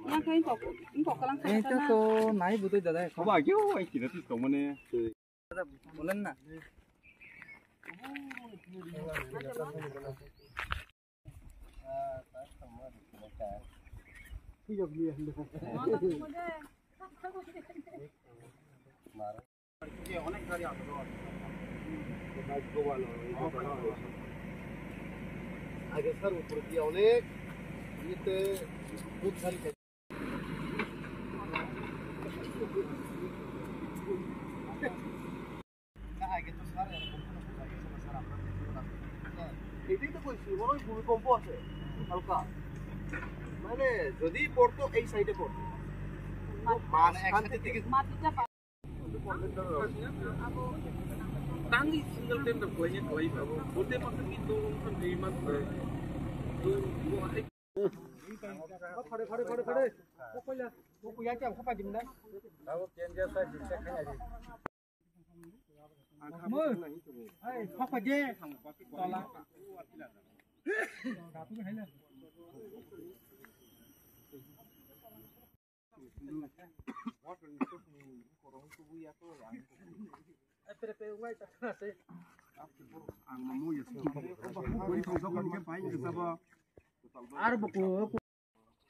अच्छा itu to naik butuh dada. Coba aja, kita tuh kamu nih. Bulan na. আগে sir উপর দিয়ে অনেক ইতে খুব সারি আগে তো স্যার এটাই তো কইছি বড় ভূমিকম্প আছে হালকা মানে যদি পড়তো এই সাইডে পড়তো মানে একসাথে থেকে মাটিটা Tangi single tender banyak kali babu. Boleh makan gitu kan di mana? Tuh, gua ada. खड़े वो कोई आके हमको पाजिम ना Tahu kian jasa bisa kan aja. मो ए खपा जे तला कापु हैन Pero guay ta se Mau ya sih. Gua itu kan kan paling ke sama. ar buku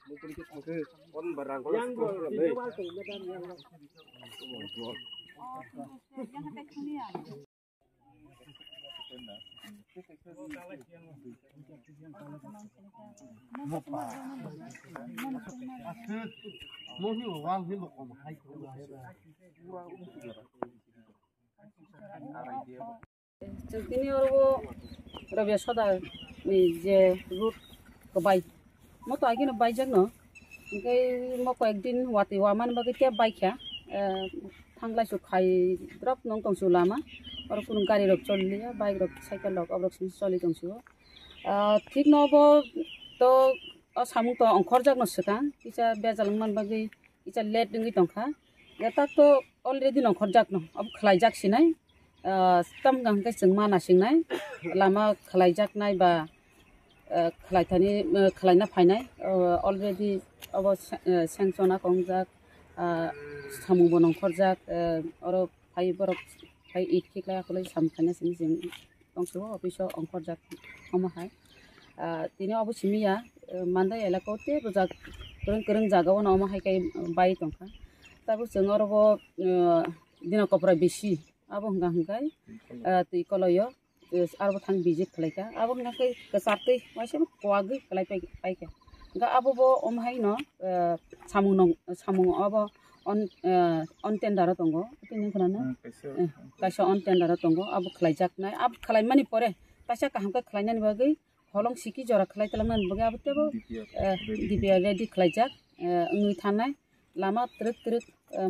Mungkin kita ke on barang kalau yang lebih. jangan kayak gini ya. mau ni wang ni lo kom hai ko Ini orang Rabia soda ni je root kebaik. Mau tu lagi nak baik jangan no. Mungkin mau kau ekdin wati waman bagi tiap baik ya. Thanglai sukai drop nong tong sulama. Orang pun gari rok coli ya, baik rok cycle rok, orang pun coli tong suo. Tik no bo to samung to angkor jak no sekarang. Kita bejalan man bagi kita let dengi tongkha. Gata to already angkor jak no. Ab khlai jak sinai. Tam gang kai sengma na singnai. Lama khlai jak nai ba khlai thani khlai na phainai. Already abo sanction na kong jak samung bo angkor jak orang phai borok phai it kikla kolai samkhana sing sing tongso office angkor jak homa hai. Tini abo simia mandai elakote bojak kereng jagao na homa hai kai bai tongkha. Tabu seng oro bo dina kopra besi abo hangkai ti koloyo abo thang visit khlaika abo ngakai kesarte waise koagi khlai pai ka ga abo bo omhai no samung abo on tender tongo tini khana kaisa on tender tongo abo khlaijak nai ab khlai mani pore kaisa kaham ka khlai nani bagi holong siki jora khlai talang nan bagi abo tebo dipya ready khlaijak ngui thanai lama truk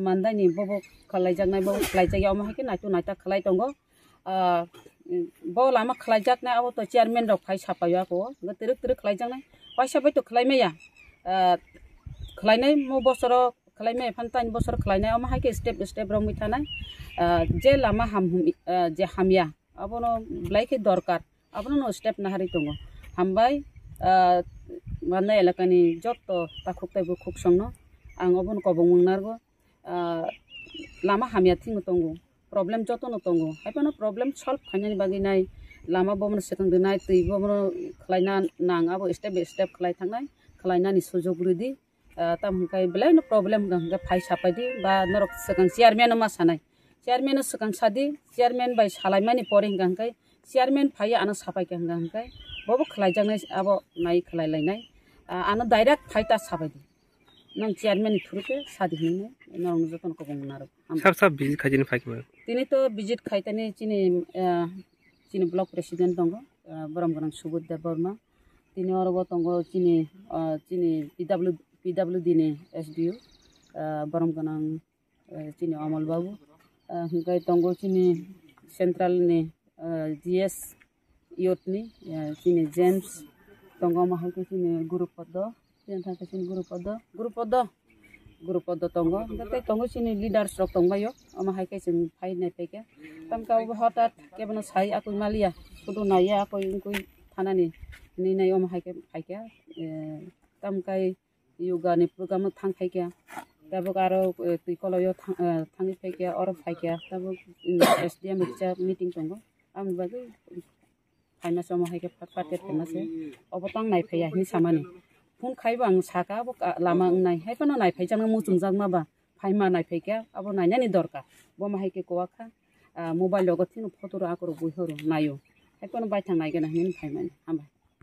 mandai ni bobo khlaijak nai bobo khlaijak ya omhai ke naita khlai tongo bo lama khlaijak nai abo to chairman rok phai sapaya ko truk khlaijak nai paisa bai to khlai meya khlai nai mo bosoro khlai me phantain bosor khlai nai omhai ke step rong mithanai je lama je hamya abono blai ke dorkar abono no step nahari tongo hambai mane elakani jotto takhuktai bu khuk songno ang obon kobong mungnargo lama hamya thing tongo problem joto no tongo haipano problem solve khainani bagi nai lama bomno sekang dinai tui bomno khlaina nang abo step khlai thangnai khlaina ni sujog rudi tam kai belai no problem ga phai sapadi ba norok sekang chairman ma sanai chairman sekang sadi chairman bai salai mani pore hinggang kai chairman phai ana sapai ka hinggang kai bobo khlai jangnai abo nai khlai lainai ana direct phai ta sapadi nang chairman thurute sadi hinai nang joton ko bongnar Sab visit khajin phai ke. tini to visit khaitani chini block president tongo Boromganang Subuddev Burma tini orobo tongo chini PWD ni SDU Boromganang chini Amal Babu hingkai tongo chini central ni GS youth ni chini James tongo mahal ke chini Guru Podo chini Guru Podo grup do tongo date tongo sini leaders rok tongbayo ama hai kai sing phai nai peke tam ka hotat ke bana sai aku malia kudu naya aku ingkui thanani ni nai ama hai ke tam kai yoga ni program thang phai ke tabo aro tui koloyo thangi phai ke or phai ke tabo SDM meeting tongo am bagi Haina sama hai ke paket famous obotang nai phaya ni samani phun khaiba ang saka bo lama nai hai pano nai phai jang mu chungjang ma ba phai ma nai phai ke abo nai ni dorka bo ma hai ke ko kha mobile logo thinu photo ra akoro boi horo nayo hai pano bai thang nai ke na hin phai mani am